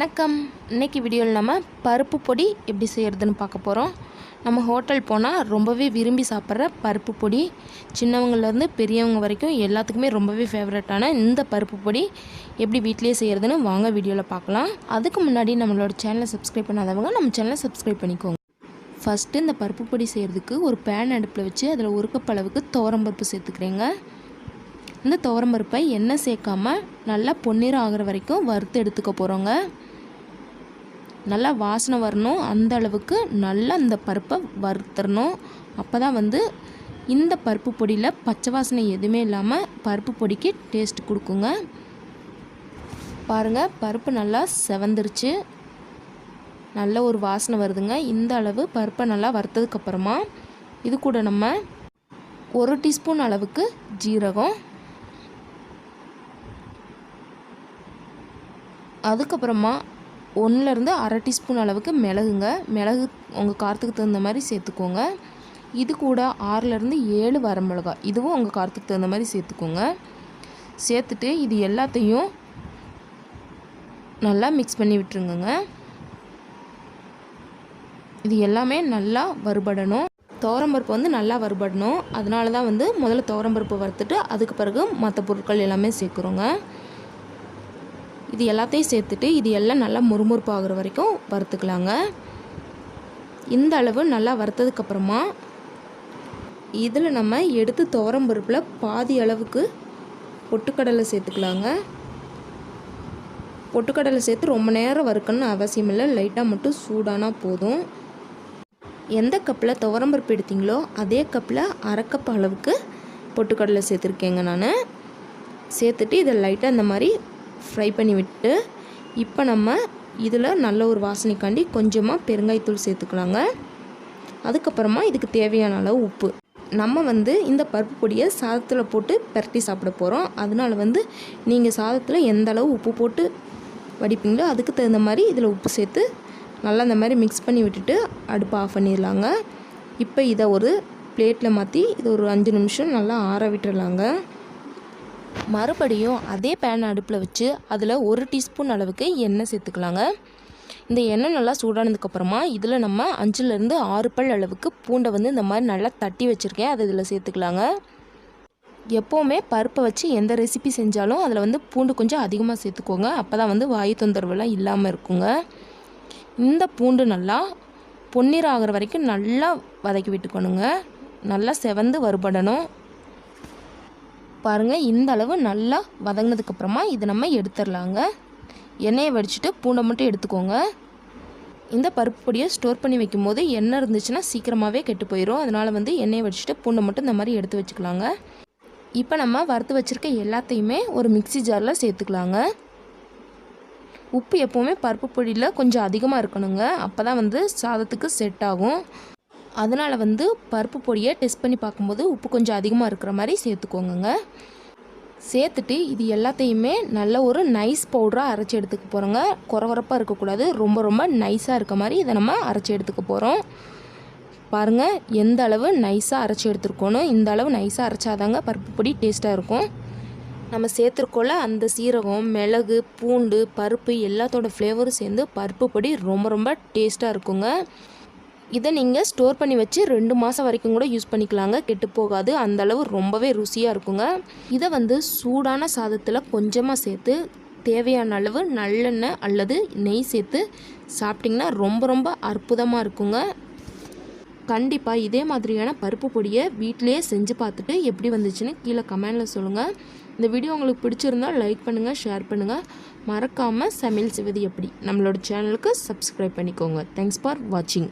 வணக்கம். இன்றைக்கி வீடியோவில் நம்ம பருப்பு பொடி எப்படி செய்கிறதுன்னு பார்க்க போகிறோம். நம்ம ஹோட்டல் போனால் ரொம்பவே விரும்பி சாப்பிட்ற பருப்பு பொடி, சின்னவங்கலேருந்து பெரியவங்க வரைக்கும் எல்லாத்துக்குமே ரொம்பவே ஃபேவரட்டான இந்த பருப்பு பொடி எப்படி வீட்டிலேயே செய்கிறதுன்னு வாங்க வீடியோவில் பார்க்கலாம். அதுக்கு முன்னாடி நம்மளோட சேனலை சப்ஸ்கிரைப் பண்ணாதவங்க நம்ம சேனலை சப்ஸ்கிரைப் பண்ணிக்கோங்க. ஃபஸ்ட்டு இந்த பருப்பு பொடி செய்கிறதுக்கு ஒரு பேன் அடுப்பில் வச்சு அதில் 1 கப் அளவுக்கு துவரம்பருப்பு சேர்த்துக்கிறேங்க. இந்த துவரம்பருப்பை எண்ணெய் சேர்க்காமல் நல்லா பொன்னிறம் ஆகிற வரைக்கும் வறுத்து எடுத்துக்க போகிறோங்க. நல்லா வாசனை வரணும், அந்த அளவுக்கு நல்லா இந்த பருப்பை வறுத்துடணும். அப்போ தான் இந்த பருப்பு பொடியில் பச்சை வாசனை எதுவுமே இல்லாமல் பருப்பு பொடிக்கு டேஸ்ட் கொடுக்குங்க. பாருங்கள், பருப்பு நல்லா செவந்துருச்சு, நல்ல ஒரு வாசனை வருதுங்க. இந்த அளவு பருப்பை நல்லா வறுத்ததுக்கப்புறமா இது கூட நம்ம 1 டீஸ்பூன் அளவுக்கு ஜீரகம், அதுக்கப்புறமா 1லேருந்து அரை டீஸ்பூன் அளவுக்கு மிளகுங்க. மிளகு உங்கள் காரத்துக்கு தகுந்த மாதிரி சேர்த்துக்கோங்க. இது கூட 6லேருந்து 7 வரமிளகாய், இதுவும் உங்கள் காரத்துக்கு தகுந்த மாதிரி சேர்த்துக்கோங்க. சேர்த்துட்டு இது எல்லாத்தையும் நல்லா மிக்ஸ் பண்ணி விட்டுருங்க. இது எல்லாமே நல்லா வறுபடணும். துவரம்பருப்பு நல்லா வறுபடணும். அதனால தான் முதல்ல துவரம்பருப்பு வறுத்துட்டு அதுக்கு பிறகு மற்ற பொருட்கள் எல்லாமே சேர்க்குறோங்க. இது எல்லாத்தையும் சேர்த்துட்டு இது எல்லாம் நல்லா முறுமுறுப்பு ஆகிற வரைக்கும் வறுத்துக்கலாங்க. இந்த அளவு நல்லா வறுத்ததுக்கப்புறமா இதில் நம்ம எடுத்து துவரம்பருப்பில் பாதி அளவுக்கு பொட்டுக்கடலை சேர்த்துக்கலாங்க. பொட்டுக்கடலை சேர்த்து ரொம்ப நேரம் வறுக்கணும்னு அவசியம் இல்லை, லைட்டாக மட்டும் சூடானா போதும். எந்த கப்பில் துவரம்பருப்பு எடுத்தீங்களோ அதே கப்பில் அரை கப் அளவுக்கு பொட்டுக்கடலை சேர்த்துருக்கேங்க நான். சேர்த்துட்டு இதை லைட்டாக இந்த மாதிரி ஃப்ரை பண்ணி விட்டு இப்போ நம்ம இதில் நல்ல ஒரு வாசனைக்காண்டி கொஞ்சமாக பெருங்காயத்தூள் சேர்த்துக்கலாங்க. அதுக்கப்புறமா இதுக்கு தேவையான அளவு உப்பு. நம்ம இந்த பருப்பு பொடியை சாதத்தில் போட்டு பெரட்டி சாப்பிட போகிறோம். அதனால் நீங்கள் சாதத்தில் எந்த அளவு உப்பு போட்டு வடிப்பீங்களோ அதுக்கு தகுந்த மாதிரி இதில் உப்பு சேர்த்து நல்லா இந்த மாதிரி மிக்ஸ் பண்ணி விட்டுட்டு அடுப்பை ஆஃப் பண்ணிடலாங்க. இப்போ இதை ஒரு பிளேட்டில் மாற்றி இது ஒரு 5 நிமிஷம் நல்லா ஆற விட்டுடலாங்க. மறுபடியும் அதே பேன் அடுப்பில் வச்சு அதில் 1 டீஸ்பூன் அளவுக்கு எண்ணெய் சேர்த்துக்கலாங்க. இந்த எண்ணெய் நல்லா சூடானதுக்கப்புறமா இதில் நம்ம 5லேருந்து 6 பல் அளவுக்கு பூண்டை இந்த மாதிரி நல்லா தட்டி வச்சுருக்கேன், அதை இதில் சேர்த்துக்கலாங்க. எப்போவுமே பருப்பை வச்சு எந்த ரெசிபி செஞ்சாலும் அதில் பூண்டு கொஞ்சம் அதிகமாக சேர்த்துக்கோங்க. அப்போ தான் வாயு தொந்தரவுலாம் இல்லாமல் இருக்குங்க. இந்த பூண்டு நல்லா பொன்னிறம் ஆகிற வரைக்கும் நல்லா வதக்கி விட்டுக்கணுங்க. நல்லா செவந்து வறுபடணும். பாருங்கள், இந்த அளவு நல்லா வதங்கினதுக்கப்புறமா இதை நம்ம எடுத்துடலாங்க. எண்ணெயை வடிச்சிட்டு பூண்டை மட்டும் எடுத்துக்கோங்க. இந்த பருப்பு பொடியை ஸ்டோர் பண்ணி வைக்கும்போது எண்ணெய் இருந்துச்சுன்னா சீக்கிரமாகவே கெட்டு போயிடும். அதனால் எண்ணெயை வடிச்சிட்டு பூண்டை மட்டும் இந்த மாதிரி எடுத்து வச்சுக்கலாங்க. இப்போ நம்ம வறுத்து வச்சுருக்க எல்லாத்தையுமே ஒரு மிக்ஸி ஜாரில் சேர்த்துக்கலாங்க. உப்பு எப்போவுமே பருப்பு பொடியில் கொஞ்சம் அதிகமாக இருக்கணுங்க. அப்போ தான் சாதத்துக்கு செட் ஆகும். அதனால் பருப்பு பொடியை டெஸ்ட் பண்ணி பார்க்கும்போது உப்பு கொஞ்சம் அதிகமாக இருக்கிற மாதிரி சேர்த்துக்கோங்க. சேர்த்துட்டு இது எல்லாத்தையுமே நல்ல ஒரு நைஸ் பவுடராக அரைச்சி எடுத்துக்க போகிறோங்க. குறவரப்பாக இருக்கக்கூடாது, ரொம்ப ரொம்ப நைஸாக இருக்க மாதிரி இதை நம்ம அரைச்சி எடுத்துக்க போகிறோம். பாருங்கள், எந்த அளவு நைஸாக அரைச்சி எடுத்துருக்கணும். இந்த அளவு நைஸாக அரைச்சாதாங்க பருப்பு பொடி டேஸ்ட்டாக இருக்கும். நம்ம சேர்த்துருக்கோல அந்த சீரகம், மிளகு, பூண்டு, பருப்பு எல்லாத்தோட ஃப்ளேவரும் சேர்ந்து பருப்பு பொடி ரொம்ப ரொம்ப டேஸ்ட்டாக இருக்குங்க. இதை நீங்கள் ஸ்டோர் பண்ணி வச்சு 2 மாதம் வரைக்கும் கூட யூஸ் பண்ணிக்கலாங்க, கெட்டு போகாது. அந்தளவு ரொம்பவே ருசியாக இருக்குங்க. இதை சூடான சாதத்தில் கொஞ்சமாக சேர்த்து தேவையான அளவு நல்லெண்ணெய் அல்லது நெய் சேர்த்து சாப்பிட்டிங்கன்னா ரொம்ப ரொம்ப அற்புதமாக இருக்குங்க. கண்டிப்பாக இதே மாதிரியான பருப்பு பொடியை வீட்டிலையே செஞ்சு பார்த்துட்டு எப்படி வந்துச்சுன்னு கீழே கமெண்டில் சொல்லுங்கள். இந்த வீடியோ உங்களுக்கு பிடிச்சிருந்தால் லைக் பண்ணுங்கள், ஷேர் பண்ணுங்கள். மறக்காமல் சமையல் செய்வது எப்படி நம்மளோட சேனலுக்கு சப்ஸ்கிரைப் பண்ணிக்கோங்க. தேங்க்ஸ் ஃபார் வாட்சிங்.